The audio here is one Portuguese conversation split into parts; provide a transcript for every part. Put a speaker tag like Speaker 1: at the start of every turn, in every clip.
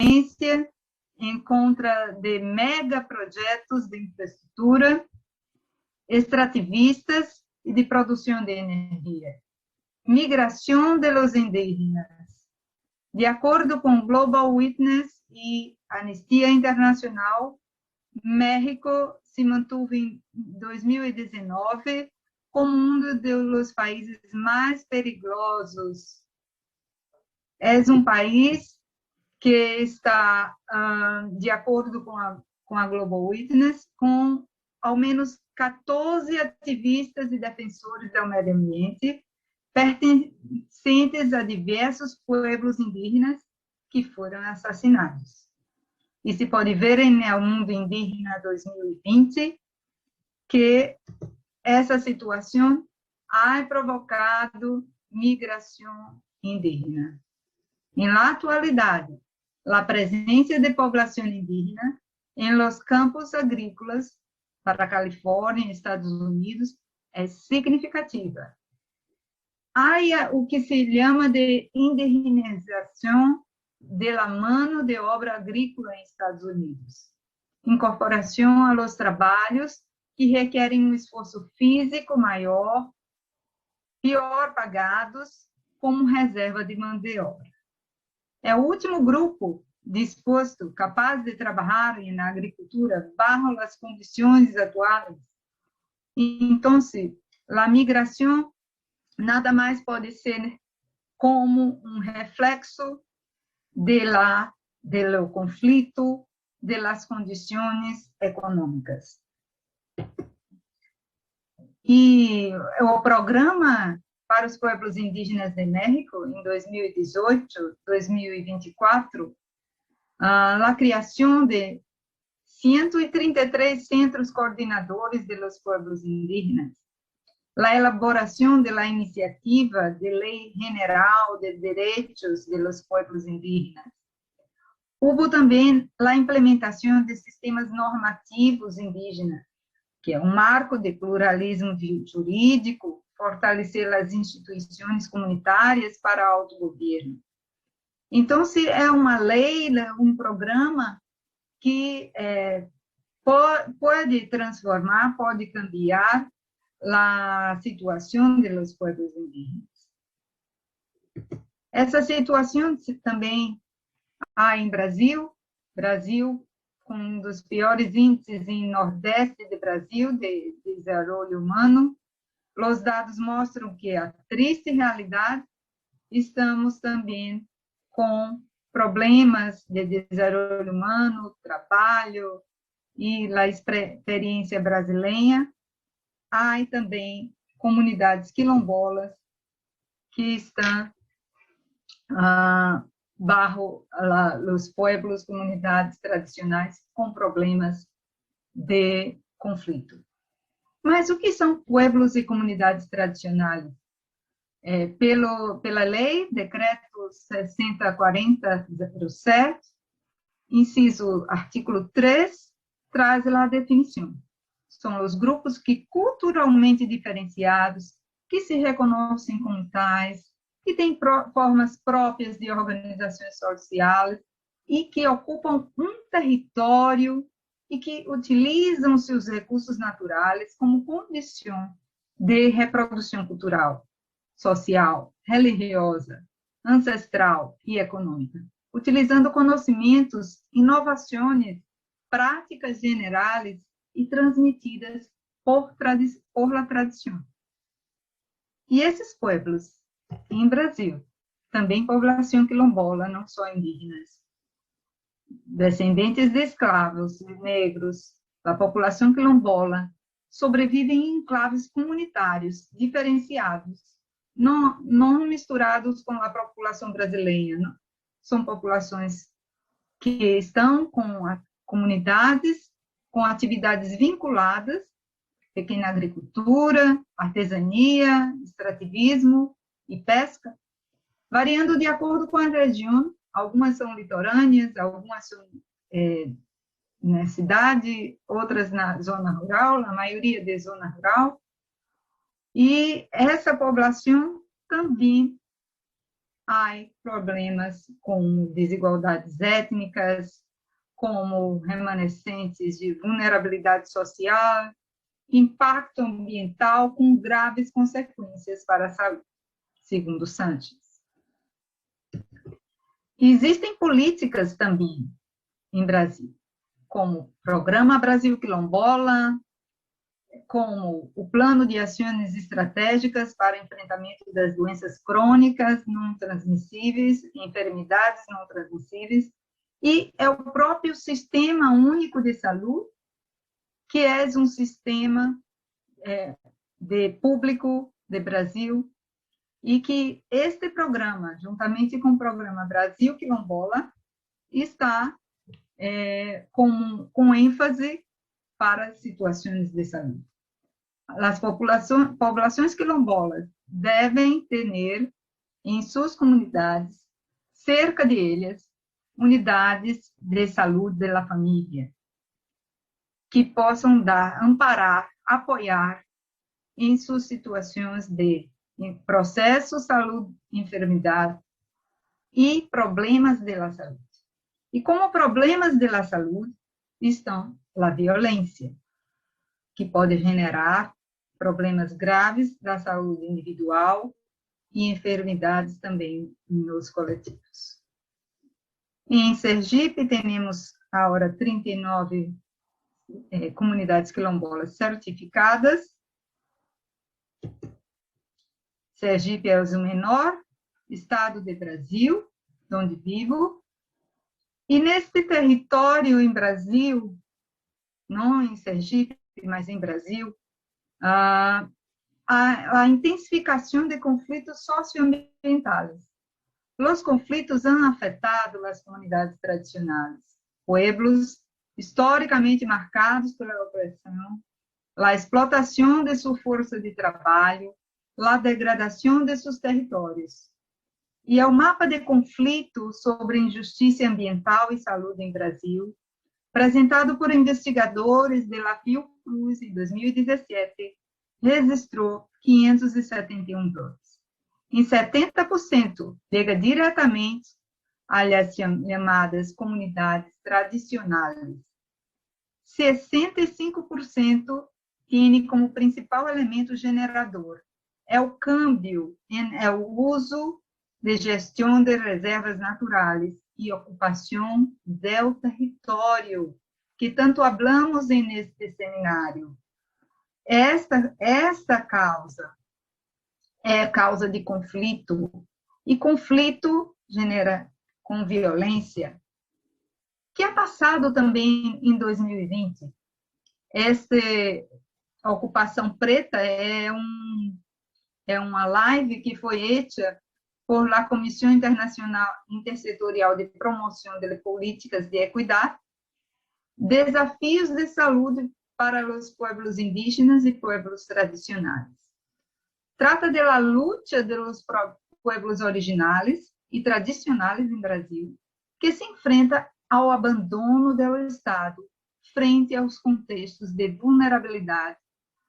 Speaker 1: em contra de megaprojetos de infraestrutura, extrativistas e de produção de energia. Migração de los indígenas. De acordo com Global Witness e Anistia Internacional, México se manteve em 2019 como um dos países mais perigosos. É um país que está, de acordo com a Global Witness, com ao menos 14 ativistas e defensores do meio ambiente, pertencentes a diversos pueblos indígenas que foram assassinados. E se pode ver em El Mundo Indígena 2020 que essa situação ha provocado migração indígena. Na atualidade, a presença de população indígena em los campos agrícolas para a Califórnia e Estados Unidos é significativa. Há o que se chama de indigenização da mão de obra agrícola em Estados Unidos, incorporação a los trabalhos que requerem um esforço físico maior, pior pagados, como reserva de mão de obra. É o último grupo disposto, capaz de trabalhar na agricultura bajo as condições atuais. Então, a migração nada mais pode ser como um reflexo do conflito, das condições econômicas. E o programa para os pueblos indígenas de México, em 2018-2024, a criação de 133 centros coordenadores de los pueblos indígenas, a elaboração da iniciativa de Lei General de Direitos de los Pueblos Indígenas. Houve também a implementação de sistemas normativos indígenas, que é um marco de pluralismo jurídico, fortalecer as instituições comunitárias para o autogoverno. Então, se é uma lei, um programa que pode transformar, pode cambiar a situação dos povos indígenas. Essa situação também há em Brasil com um dos piores índices em Nordeste do Brasil de desenvolvimento humano. Os dados mostram que a triste realidade, estamos também com problemas de desenvolvimento humano, trabalho e a experiência brasileira. Há também comunidades quilombolas que estão bajo os pueblos, comunidades tradicionais com problemas de conflito. Mas o que são pueblos e comunidades tradicionais? Pela lei, decreto 6040/07, inciso artigo 3, traz a definição. São os grupos que culturalmente diferenciados, que se reconhecem como tais, que têm formas próprias de organizações sociais e que ocupam um território e que utilizam seus recursos naturais como condição de reprodução cultural, social, religiosa, ancestral e econômica, utilizando conhecimentos, inovações, práticas generais e transmitidas por la tradição. E esses pueblos, em Brasil, também população quilombola, não só indígenas, descendentes de escravos negros, da população quilombola, sobrevivem em enclaves comunitários diferenciados, não misturados com a população brasileira. Não. São populações que estão com comunidades, com atividades vinculadas, pequena agricultura, artesania, extrativismo e pesca, variando de acordo com a região. Algumas são litorâneas, algumas são na cidade, outras na zona rural, a maioria de zona rural. E essa população também há problemas com desigualdades étnicas, como remanescentes de vulnerabilidade social, impacto ambiental com graves consequências para a saúde, segundo Sanches. Existem políticas também em Brasil, como o Programa Brasil Quilombola, como o Plano de Ações Estratégicas para Enfrentamento das Doenças Crônicas Não Transmissíveis, Enfermidades Não Transmissíveis, e é o próprio Sistema Único de Saúde, que é um sistema de público do Brasil, e que este programa, juntamente com o Programa Brasil Quilombola, está com ênfase para situações de saúde. As populações quilombolas devem ter em suas comunidades, cerca de elas, unidades de saúde da família, que possam amparar, apoiar em suas situações de processo, saúde, enfermidade e problemas da saúde. E como problemas da saúde estão a violência, que pode generar problemas graves da saúde individual e enfermidades também nos coletivos. Em Sergipe, temos agora 39 comunidades quilombolas certificadas. Sergipe é o menor estado do Brasil, onde vivo, e neste território em Brasil, não em Sergipe, mas em Brasil, a intensificação de conflitos socioambientais. Os conflitos han afetado as comunidades tradicionais, pueblos historicamente marcados pela opressão, a explotação de sua força de trabalho, a degradação de seus territórios. E é o mapa de conflito sobre injustiça ambiental e saúde em Brasil, apresentado por investigadores da Fiocruz em 2017, registrou 571 brotes. Em 70%, liga diretamente às chamadas comunidades tradicionais. 65% tem como principal elemento generador é o câmbio, é o uso de gestão de reservas naturais e ocupação do território, que tanto falamos neste seminário. Esta causa é causa de conflito, e conflito genera com violência, que é passado também em 2020. Esta ocupação preta é uma live que foi feita por la Comissão Internacional Intersetorial de Promoção de Políticas de Equidade, desafios de saúde para os pueblos indígenas e pueblos tradicionais. Trata da luta dos pueblos originais e tradicionais em Brasil, que se enfrenta ao abandono do Estado frente aos contextos de vulnerabilidade,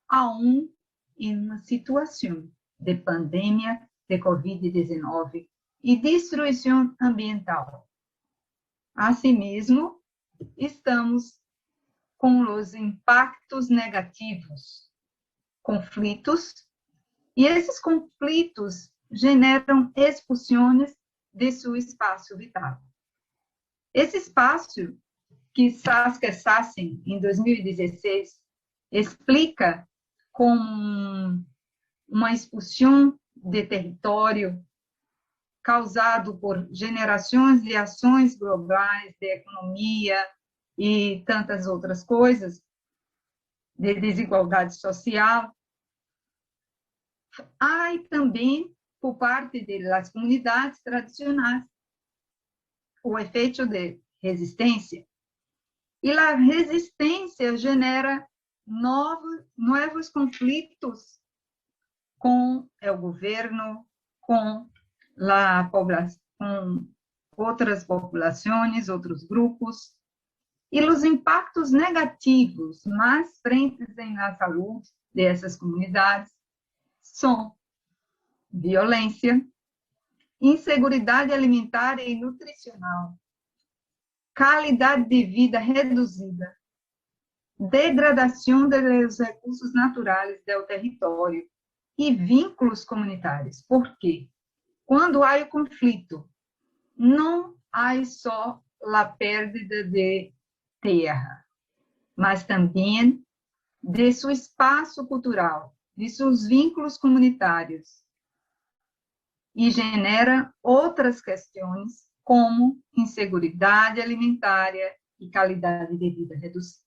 Speaker 1: aún em uma situação de pandemia de Covid-19 e destruição ambiental. Assim, estamos com os impactos negativos, conflitos, e esses conflitos generam expulsões de seu espaço vital. Esse espaço, que Saskia Sassen, em 2016, explica como uma expulsão de território causado por gerações de ações globais de economia e tantas outras coisas, de desigualdade social. Há também, por parte das comunidades tradicionais, o efeito de resistência. E a resistência genera novos conflitos com o governo, com com outras populações, outros grupos, e os impactos negativos mais frentes na saúde dessas comunidades são violência, inseguridade alimentar e nutricional, qualidade de vida reduzida, degradação dos recursos naturais do território e vínculos comunitários. Por quê? Quando há o conflito, não há só a perda de terra, mas também de seu espaço cultural, de seus vínculos comunitários, e genera outras questões, como inseguridade alimentar e qualidade de vida reduzida.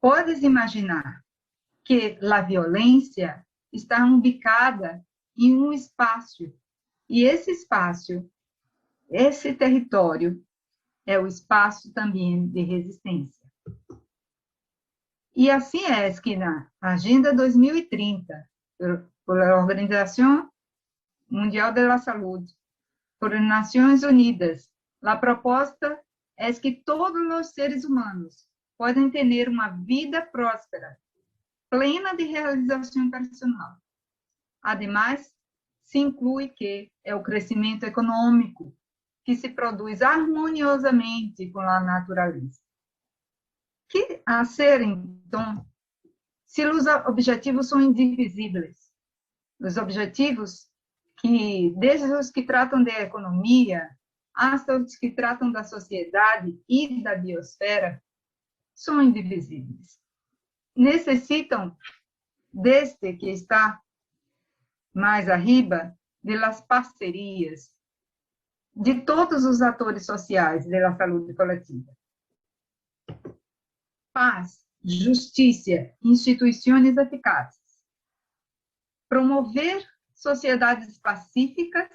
Speaker 1: Podes imaginar que a violência está ubicada em um espaço, e esse espaço, esse território, é o espaço também de resistência. E assim é que na Agenda 2030, pela Organização Mundial da Saúde, por Nações Unidas, a proposta é que todos os seres humanos podem ter uma vida próspera, plena de realização personal. Ademais, se inclui que é o crescimento econômico que se produz harmoniosamente com a natureza. Que a ser, então, se os objetivos são indivisíveis, os objetivos que, desde os que tratam da economia, hasta os que tratam da sociedade e da biosfera, são indivisíveis. Necessitam, deste que está mais arriba, de las parcerias de todos os atores sociais da saúde coletiva. Paz, justiça, instituições eficazes. Promover sociedades pacíficas,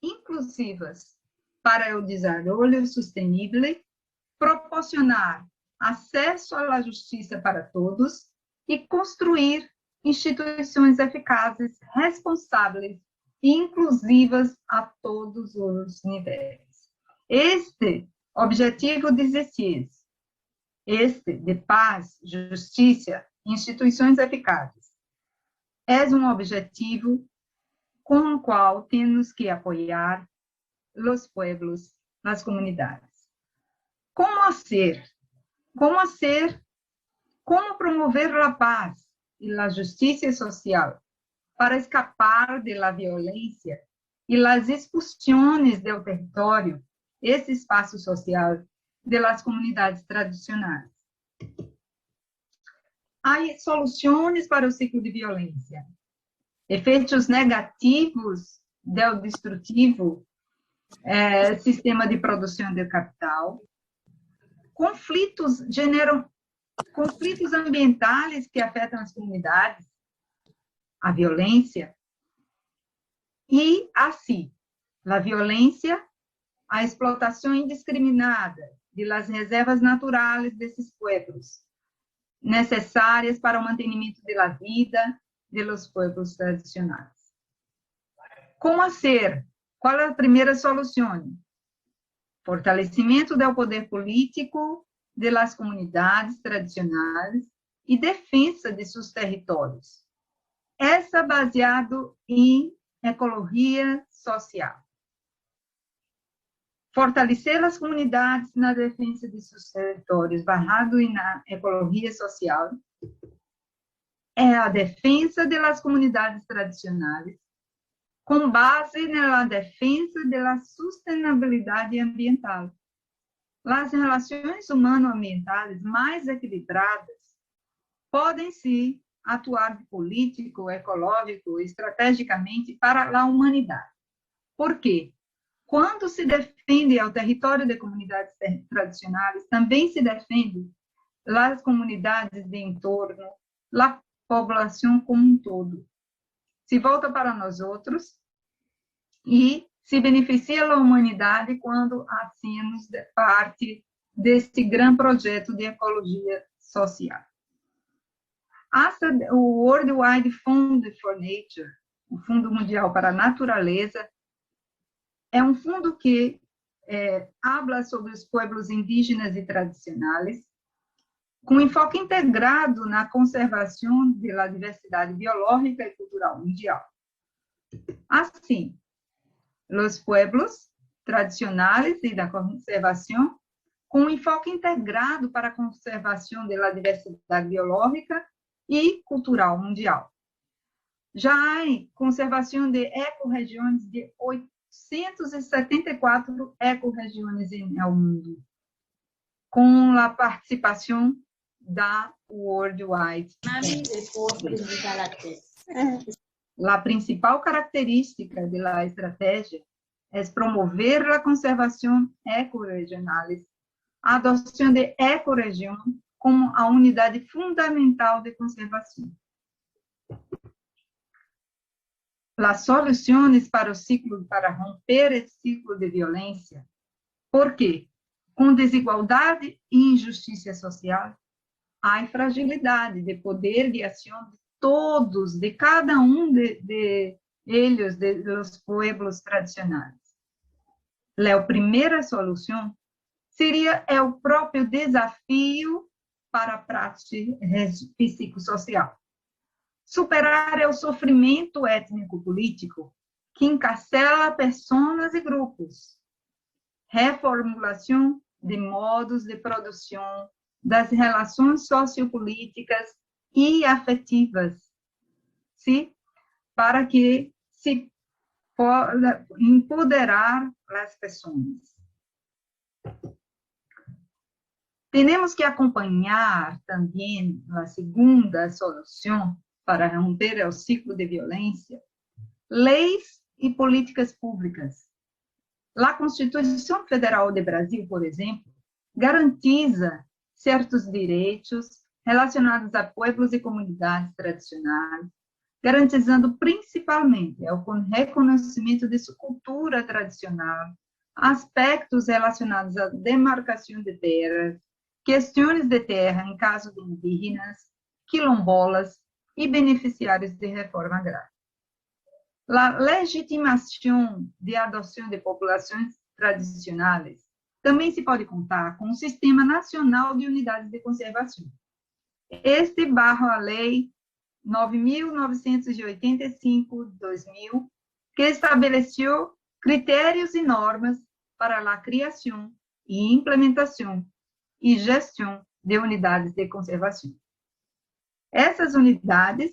Speaker 1: inclusivas, para o desenvolvimento sustentável, proporcionar acesso à justiça para todos e construir instituições eficazes, responsáveis e inclusivas a todos os níveis. Este objetivo 16, este de paz, justiça, instituições eficazes, é um objetivo com o qual temos que apoiar os pueblos, as comunidades. Como ser? Como promover a paz e a justiça social para escapar da violência e as expulsões do território, esse espaço social das comunidades tradicionais? Há soluções para o ciclo de violência. Efeitos negativos do destrutivo sistema de produção de capital. Conflitos generam conflitos ambientais que afetam as comunidades, a violência, e assim, a violência, a explotação indiscriminada das reservas naturais desses pueblos, necessárias para o mantenimento da vida dos pueblos tradicionais. Como ser? Qual é a primeira solução? Fortalecimento do poder político das comunidades tradicionais e defesa de seus territórios. Essa baseado em ecologia social. Fortalecer as comunidades na defesa de seus territórios, baseado na ecologia social, é a defesa das comunidades tradicionais, com base na defesa da sustentabilidade ambiental. As relações humano-ambientais mais equilibradas podem, sim, atuar de político, ecológico, estrategicamente para a humanidade. Por quê? Quando se defende o território de comunidades tradicionais, também se defende as comunidades de entorno, a população como um todo. Se volta para nós outros e se beneficia a humanidade quando hacemos parte deste grande projeto de ecologia social. Hasta o World Wide Fund for Nature, o Fundo Mundial para a Natureza, é um fundo que habla sobre os pueblos indígenas e tradicionais, com enfoque integrado na conservação da diversidade biológica e cultural mundial. Assim, los pueblos tradicionais e da conservação, com um enfoque integrado para a conservação da diversidade biológica e cultural mundial. Já há conservação de ecorregiões de 874 ecorregiões no mundo, com a participação da World Wide Web. A principal característica da estratégia é promover a conservação ecorregional, a adoção de ecorregião como a unidade fundamental de conservação. As soluções para romper esse ciclo de violência, porque com desigualdade e injustiça social, há fragilidade de poder de ação de todos, de cada um de eles, dos pueblos tradicionais. A primeira solução seria o próprio desafio para a prática psicossocial. Superar o sofrimento étnico-político que encarcela pessoas e grupos. Reformulação de modos de produção das relações sociopolíticas e afetivas, sim? Para que se possa empoderar as pessoas. Temos que acompanhar também a segunda solução para romper o ciclo de violência, leis e políticas públicas. A Constituição Federal do Brasil, por exemplo, garantiza certos direitos relacionados a pueblos e comunidades tradicionais, garantizando principalmente o reconhecimento de sua cultura tradicional, aspectos relacionados à demarcação de terras, questões de terra em caso de indígenas, quilombolas e beneficiários de reforma agrária. A legitimação de adoção de populações tradicionais também se pode contar com o Sistema Nacional de Unidades de Conservação. Este barra a Lei 9.985/2000, que estabeleceu critérios e normas para a criação e implementação e gestão de unidades de conservação. Essas unidades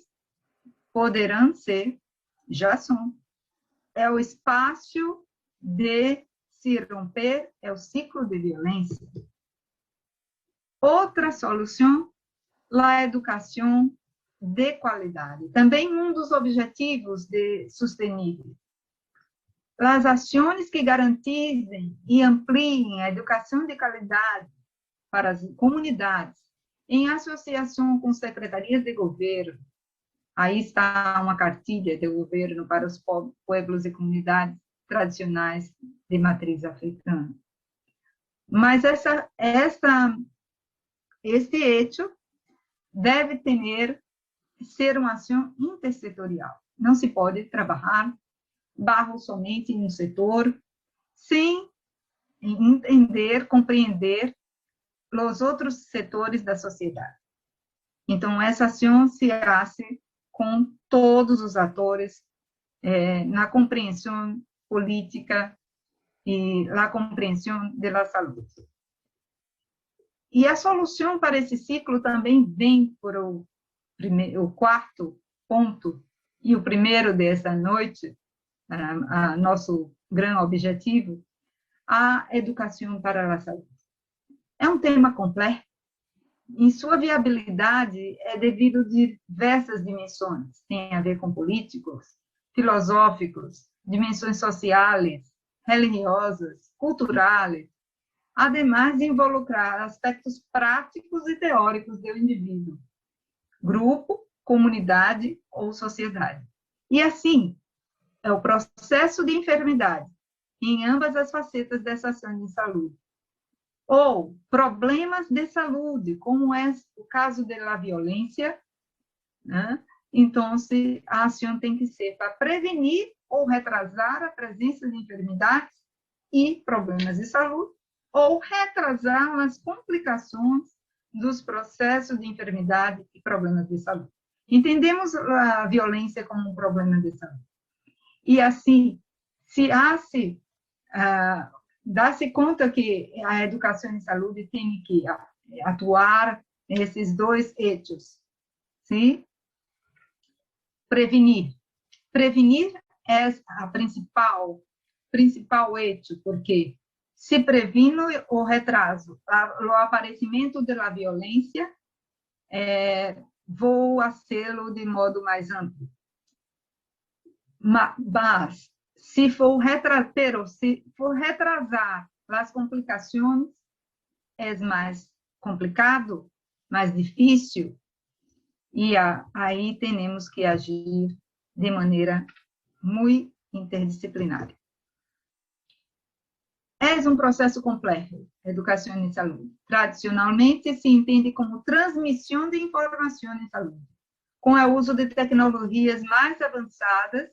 Speaker 1: poderão ser, já são, o espaço de se romper o ciclo de violência. Outra solução, a educação de qualidade, também um dos objetivos de sustentável. As ações que garantizem e ampliem a educação de qualidade para as comunidades, em associação com secretarias de governo. Aí está uma cartilha de governo para os pueblos e comunidades tradicionais de matriz africana. Mas este hecho deve ser uma ação intersetorial. Não se pode trabalhar somente em um setor sem entender, compreender os outros setores da sociedade. Então, essa ação se faz com todos os atores na compreensão política e na compreensão da saúde. E a solução para esse ciclo também vem por o quarto ponto e o primeiro dessa noite, nosso grande objetivo, a educação para a saúde. É um tema complexo. Em sua viabilidade é devido a diversas dimensões. Tem a ver com políticos, filosóficos, dimensões sociais, religiosas, culturais, ademais de involucrar aspectos práticos e teóricos do indivíduo, grupo, comunidade ou sociedade. E assim, é o processo de enfermidade em ambas as facetas dessa ação de saúde. Ou problemas de saúde, como é o caso da violência, né? Então, a ação tem que ser para prevenir ou retrasar a presença de enfermidades e problemas de saúde, ou retrasar as complicações dos processos de enfermidade e problemas de saúde. Entendemos a violência como um problema de saúde. E assim, dá-se conta que a educação em saúde tem que atuar nesses dois eixos, sim? Prevenir. Prevenir é a principal eixo, porque se previne o retraso, o aparecimento da violência, vou a sê-lo de modo mais amplo. Mas, se for retrasar as complicações, é mais complicado, mais difícil, e aí temos que agir de maneira muito interdisciplinar. É um processo complexo, educação em saúde. Tradicionalmente, se entende como transmissão de informação em saúde, com o uso de tecnologias mais avançadas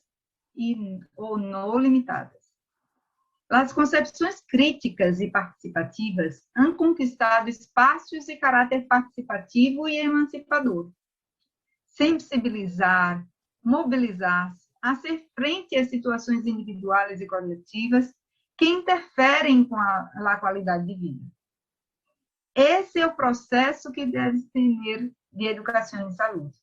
Speaker 1: ou não limitadas. As concepções críticas e participativas han conquistado espaços de caráter participativo e emancipador. Sensibilizar, mobilizar-se, hacer frente às situações individuais e coletivas que interferem com a qualidade de vida. Esse é o processo que deve ter de educação em saúde.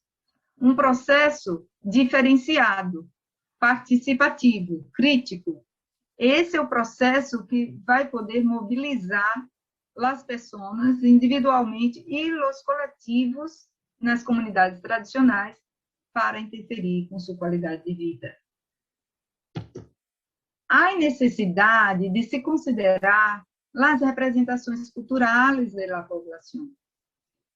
Speaker 1: Um processo diferenciado, participativo, crítico. Esse é o processo que vai poder mobilizar as pessoas individualmente e os coletivos nas comunidades tradicionais para interferir com sua qualidade de vida. Há necessidade de se considerar as representações culturais da população,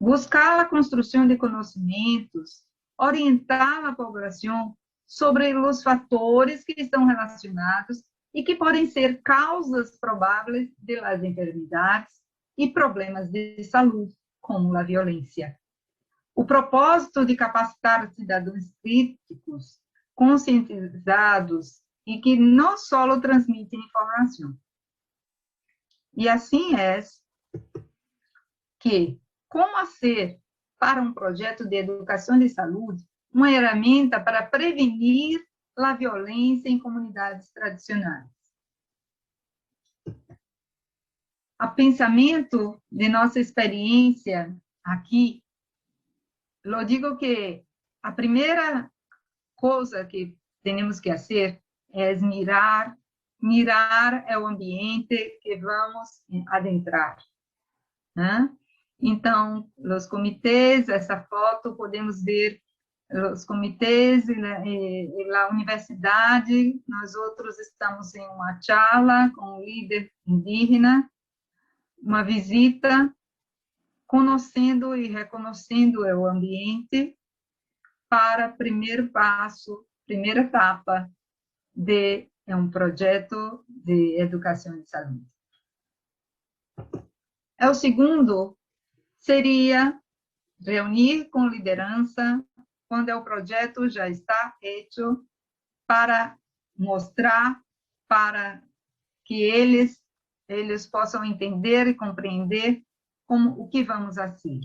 Speaker 1: buscar a construção de conhecimentos, orientar a população sobre os fatores que estão relacionados e que podem ser causas prováveis de las enfermidades e problemas de saúde, como a violência. O propósito de capacitar cidadãos críticos, conscientizados e que não só transmitem informação. E assim é que, como ser para um projeto de educação de saúde uma ferramenta para prevenir a violência em comunidades tradicionais. A pensamento de nossa experiência aqui, eu digo que a primeira coisa que temos que fazer é mirar é o ambiente que vamos adentrar, né? Então, os comitês, essa foto, podemos ver os comitês e a universidade. Nós outros estamos em uma charla com um líder indígena, uma visita, conhecendo e reconhecendo o ambiente para primeiro passo, primeira etapa de um projeto de educação e saúde. O segundo seria reunir com liderança quando o projeto já está feito, para mostrar, para que eles possam entender e compreender o que vamos fazer.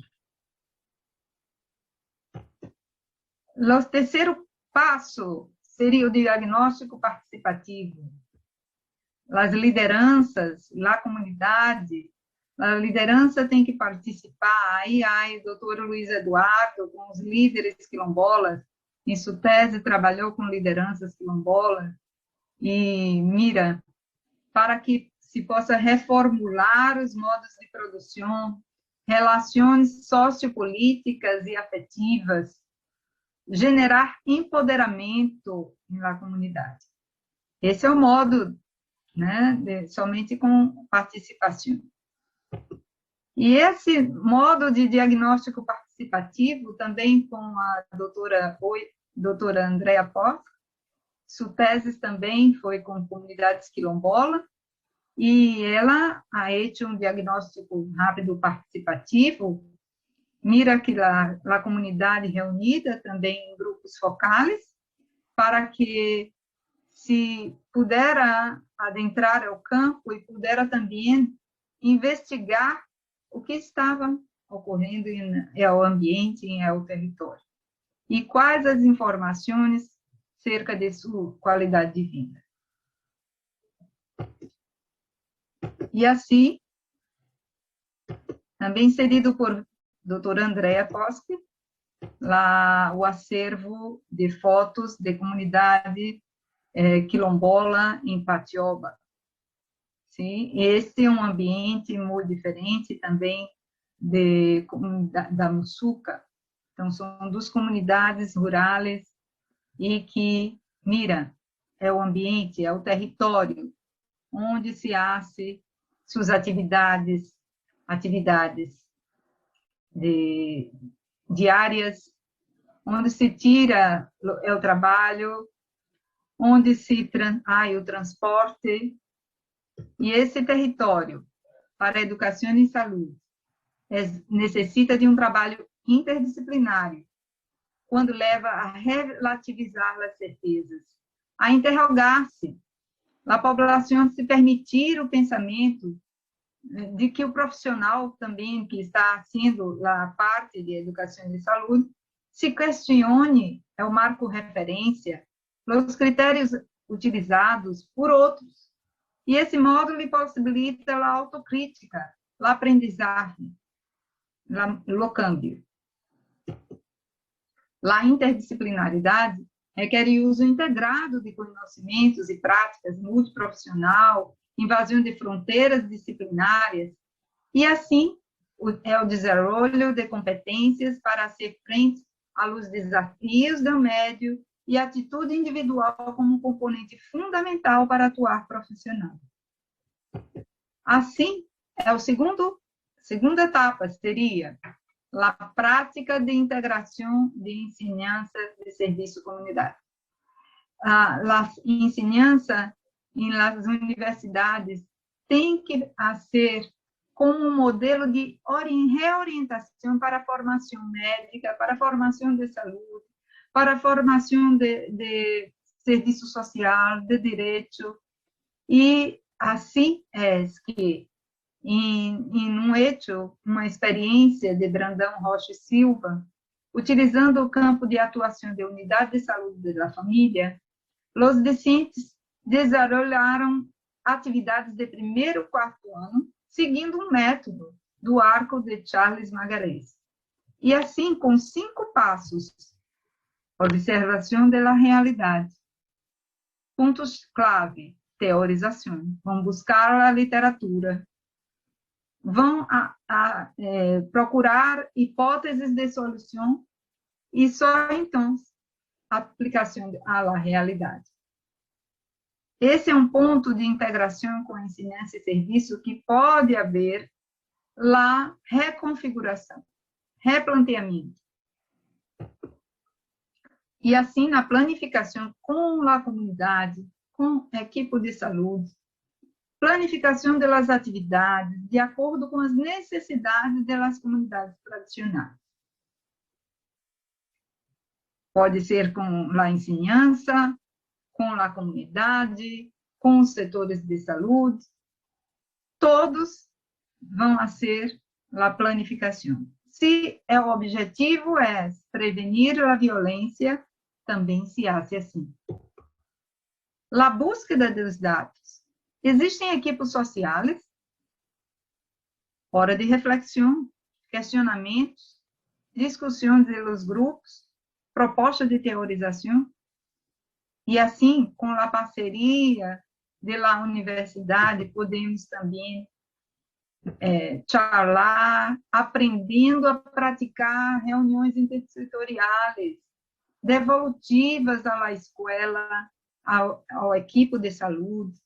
Speaker 1: O terceiro passo seria o diagnóstico participativo. As lideranças, a comunidade, a liderança tem que participar. Aí, o doutor Luiz Eduardo, com os líderes quilombolas, em sua tese trabalhou com lideranças quilombolas, e mira, para que se possa reformular os modos de produção, relações sociopolíticas e afetivas, generar empoderamento na comunidade. Esse é o modo, né, somente com participação. E esse modo de diagnóstico participativo, também com a doutora Andrea Porta, sua tese também foi com comunidades quilombolas, e ela ha feito um diagnóstico rápido participativo, mira que a comunidade reunida também em grupos focais, para que se pudera adentrar ao campo e pudera também investigar o que estava ocorrendo no ambiente, no território, e quais as informações cerca de sua qualidade de vida. E assim, também cedido por doutora Andrea Poschi, lá o acervo de fotos de comunidade quilombola em Patioba. Sim, esse é um ambiente muito diferente também da Mussúcar. Então, são duas comunidades rurais e que, mira, é o ambiente, é o território onde se hace suas atividades diárias, onde se tira o trabalho, onde se o transporte. E esse território para a educação e saúde necessita de um trabalho interdisciplinário, quando leva a relativizar as certezas, a interrogar-se, a população se permitir o pensamento de que o profissional também, que está sendo a parte de educação e saúde, se questione o marco referência, os critérios utilizados por outros. E esse modo lhe possibilita a autocrítica, a aprendizagem, o câmbio. A interdisciplinaridade requer o uso integrado de conhecimentos e práticas multiprofissional, invasão de fronteiras disciplinárias, e assim é o desenvolvimento de competências para ser frente aos desafios do médio e a atitude individual como componente fundamental para atuar profissional. Assim, segunda etapa seria a prática de integração de ensinança de serviço comunitário. A ensinança em las universidades tem que ser como um modelo de reorientação para a formação médica, para a formação de saúde, para a formação de serviço social, de direito. E assim é que, em um hecho, uma experiência de Brandão Rocha Silva, utilizando o campo de atuação da unidade de saúde da família, os docentes desenvolveram atividades de primeiro e quarto ano, seguindo um método do arco de Charles Magalhães. E assim, com 5 passos: observação da realidade, pontos-clave, teorização, vão buscar a literatura, vão procurar hipóteses de solução e só então aplicação à realidade. Esse é um ponto de integração com a ensinança e serviço que pode haver lá reconfiguração, replanteamento. E assim, na planificação com a comunidade, com a equipe de saúde, planificação das atividades de acordo com as necessidades das comunidades tradicionais. Pode ser com a ensinança, com a comunidade, com os setores de saúde, todos vão a ser a planificação. Se o objetivo é prevenir a violência, também se hace assim. A búsqueda dos dados. Existem equipes sociais, hora de reflexão, questionamentos, discussões dos grupos, proposta de teorização, e assim, com a parceria da universidade, podemos também charlar, aprendendo a praticar reuniões intersetoriais, devolutivas à escola, ao equipe de saúde,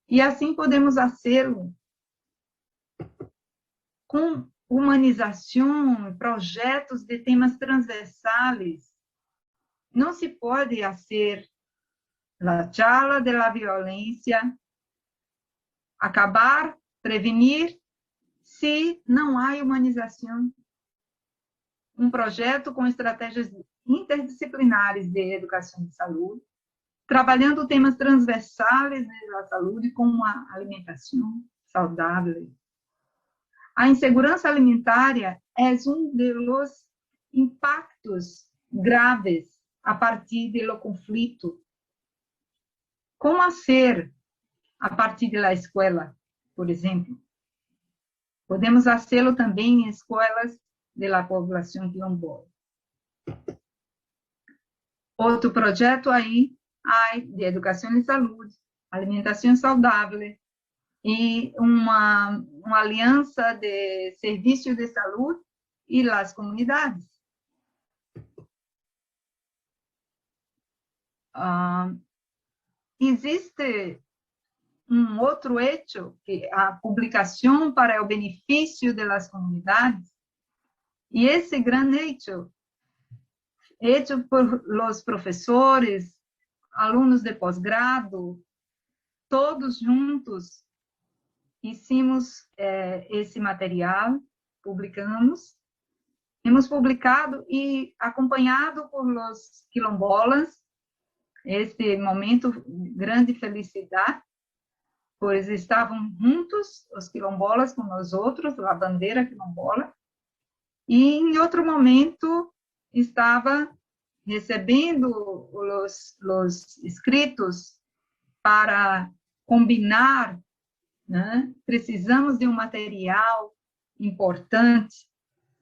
Speaker 1: e assim podemos fazê-lo com humanização, projetos de temas transversais. Não se pode fazer a charla da violência, acabar, prevenir, se não há humanização. Um projeto com estratégias interdisciplinares de educação e saúde, trabalhando temas transversais da saúde, como a alimentação saudável. A insegurança alimentar é um dos impactos graves a partir do conflito. Como ser a partir da escola? por exemplo. Podemos fazê-lo também em escolas da população quilombola. Outro projeto aí de educação e saúde, alimentação saudável e uma aliança de serviços de saúde e as comunidades. Existe um outro hecho, que a publicação para o benefício das comunidades, e esse grande hecho por os professores, alunos de pós-grado, todos juntos, hicimos esse material, publicamos, hemos publicado e acompanhado por los quilombolas, esse momento de grande felicidade, pois estavam juntos os quilombolas com nós outros, a bandeira quilombola, e em outro momento estava recebendo os escritos para combinar, né? Precisamos de um material importante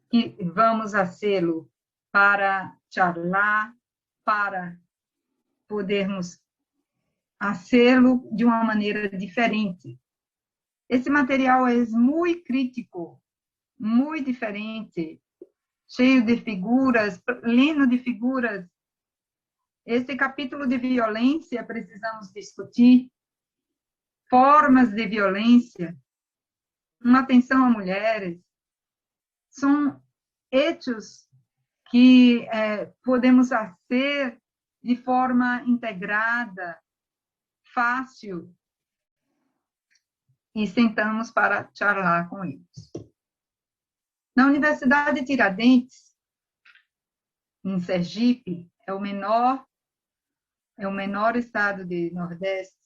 Speaker 1: que vamos fazê-lo para charlar, para podermos fazê-lo de uma maneira diferente. Esse material é muito crítico, muito diferente, cheio de figuras, pleno de figuras. Esse capítulo de violência precisamos discutir, formas de violência, uma atenção a mulheres, são hechos que podemos fazer de forma integrada, fácil, e sentamos para charlar com eles. Na Universidade de Tiradentes, em Sergipe, é o menor estado do Nordeste,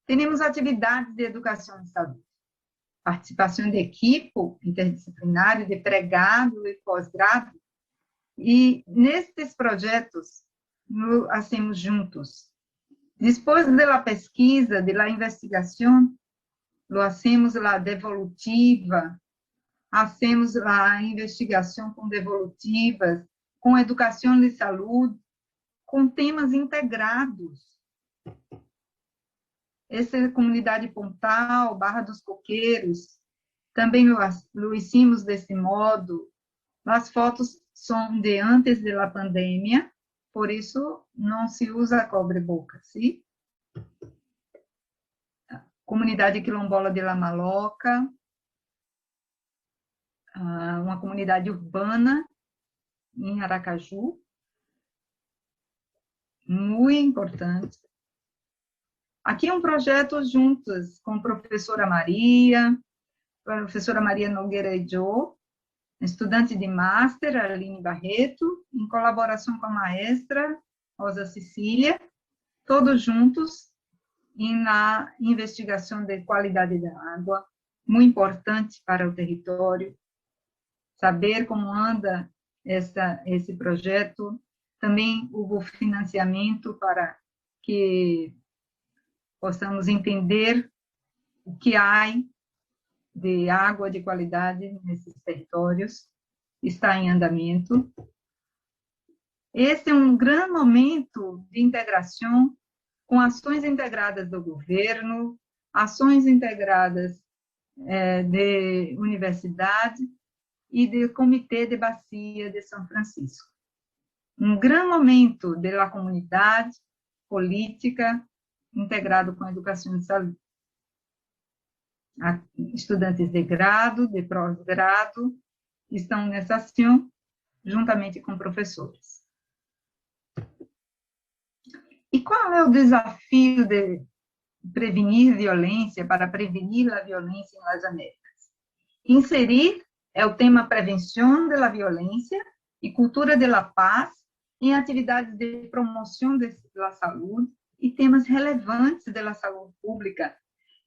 Speaker 1: temos atividades de educação e saúde, participação de equipe interdisciplinar, de pré-grado e pós-grado, e nestes projetos, hacemos juntos. Depois da pesquisa, da investigação, lo hacemos a devolutiva, hacemos a investigação com devolutivas, com educação de saúde, com temas integrados. Essa é a comunidade Pontal, Barra dos Coqueiros, também lo hicimos desse modo. As fotos são de antes da pandemia, por isso não se usa cobre-boca, sim? Comunidade quilombola de La Maloca, uma comunidade urbana em Aracaju, muito importante. Aqui um projeto juntos com a professora Maria Nogueira Ejô, estudante de Master, Aline Barreto, em colaboração com a maestra Rosa Cecília, todos juntos, e na investigação de qualidade da água, muito importante para o território, saber como anda esse projeto. Também houve financiamento para que possamos entender o que há de água de qualidade nesses territórios, está em andamento. Esse é um grande momento de integração com ações integradas do governo, ações integradas de universidade e do Comitê de Bacia de São Francisco. Um grande momento da comunidade política integrado com a educação e saúde. Estudantes de grado, de pós-grado, estão nessa ação, juntamente com professores. E qual é o desafio de prevenir violência, para prevenir a violência nas Américas? Inserir o tema prevenção da violência e cultura da paz em atividades de promoção da saúde e temas relevantes da saúde pública.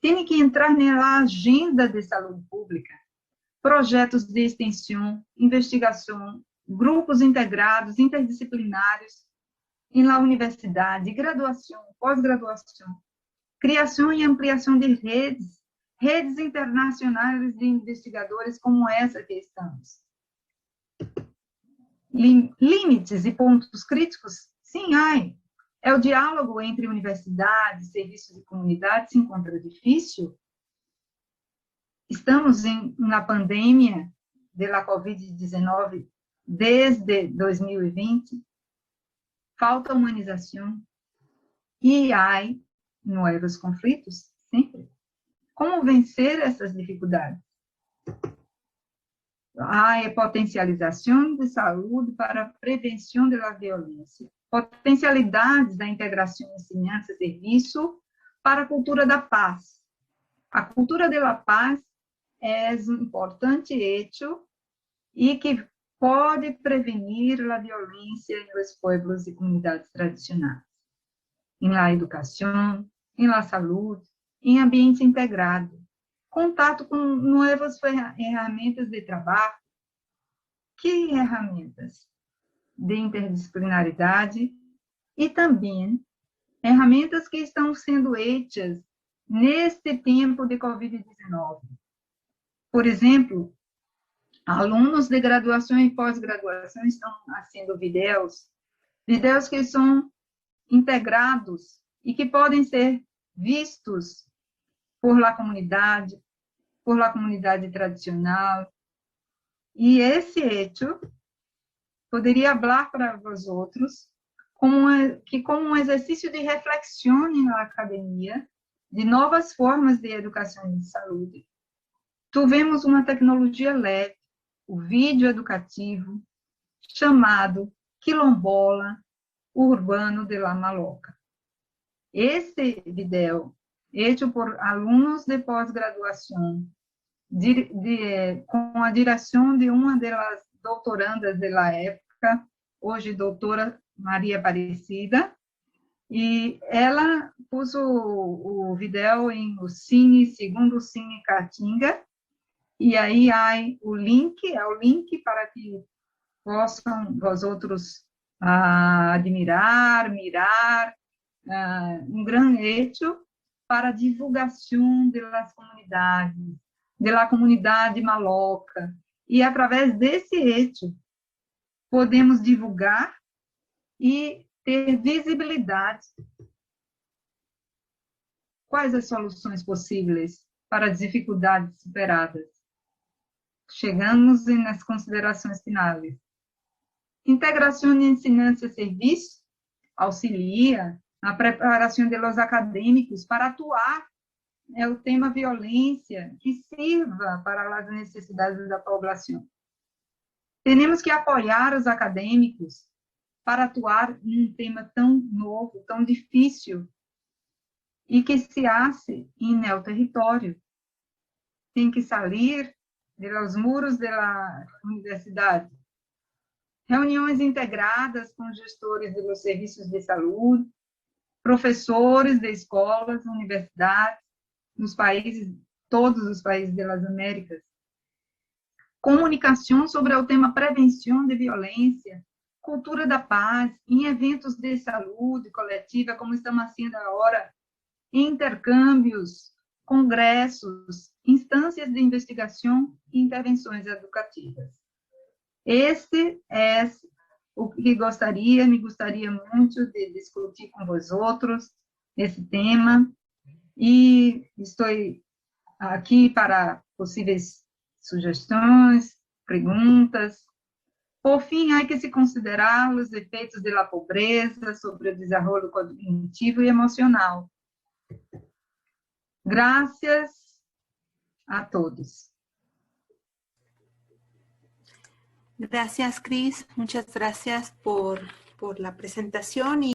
Speaker 1: Tem que entrar na agenda de saúde pública, projetos de extensão, investigação, grupos integrados, interdisciplinares, na universidade, graduação, pós-graduação, criação e ampliação de redes internacionais de investigadores como essa que estamos. Limites e pontos críticos? Sim, há. É o diálogo entre universidades, serviços e comunidades se encontra difícil. Estamos na pandemia da Covid-19 desde 2020. Falta humanização. E há novos conflitos, sempre. Como vencer essas dificuldades? Há potencialização de saúde para a prevenção da violência. Potencialidades da integração ensinança-serviço para a cultura da paz. A cultura da paz é um importante hecho e que pode prevenir a violência nos povos e comunidades tradicionais. Em la educação, em la saúde, em ambiente integrado. Contato com novas ferramentas de trabalho. Que ferramentas? De interdisciplinaridade e também ferramentas que estão sendo feitas neste tempo de Covid-19. Por exemplo, alunos de graduação e pós-graduação estão fazendo vídeos que são integrados e que podem ser vistos por la comunidade tradicional. E esse hecho poderia falar para vós outros como um exercício de reflexão na academia de novas formas de educação e saúde. Tivemos uma tecnologia leve, o vídeo educativo, chamado Quilombola Urbano de la Maloca. Esse vídeo, feito por alunos de pós-graduação, com a direção de uma das doutorandas da época, hoje doutora Maria Aparecida, e ela pôs o vídeo em o Cine, segundo o Cine Caatinga, e aí há o link para que possam vós outros admirar, mirar, um grande hecho para a divulgação das comunidades, da comunidade maloca, e através desse hecho podemos divulgar e ter visibilidade. Quais as soluções possíveis para as dificuldades superadas? Chegamos nas considerações finais. Integração de ensinança e serviço auxilia a preparação dos acadêmicos para atuar o tema violência, que sirva para as necessidades da população. Temos que apoiar os acadêmicos para atuar em um tema tão novo, tão difícil, e que se hace em el território. Tem que sair dos muros da universidade. Reuniões integradas com gestores dos serviços de saúde, professores de escolas, universidades, nos países, todos os países das Américas. Comunicação sobre o tema prevenção de violência, cultura da paz, em eventos de saúde coletiva, como estamos fazendo agora, intercâmbios, congressos, instâncias de investigação e intervenções educativas. Este é o que me gostaria muito de discutir com vós outros, esse tema, e estou aqui para possíveis sugestões, perguntas. Por fim, há que se considerar os efeitos da pobreza sobre o desenvolvimento cognitivo e emocional. Gracias a todos.
Speaker 2: Gracias, Cris. Muchas gracias por la presentación.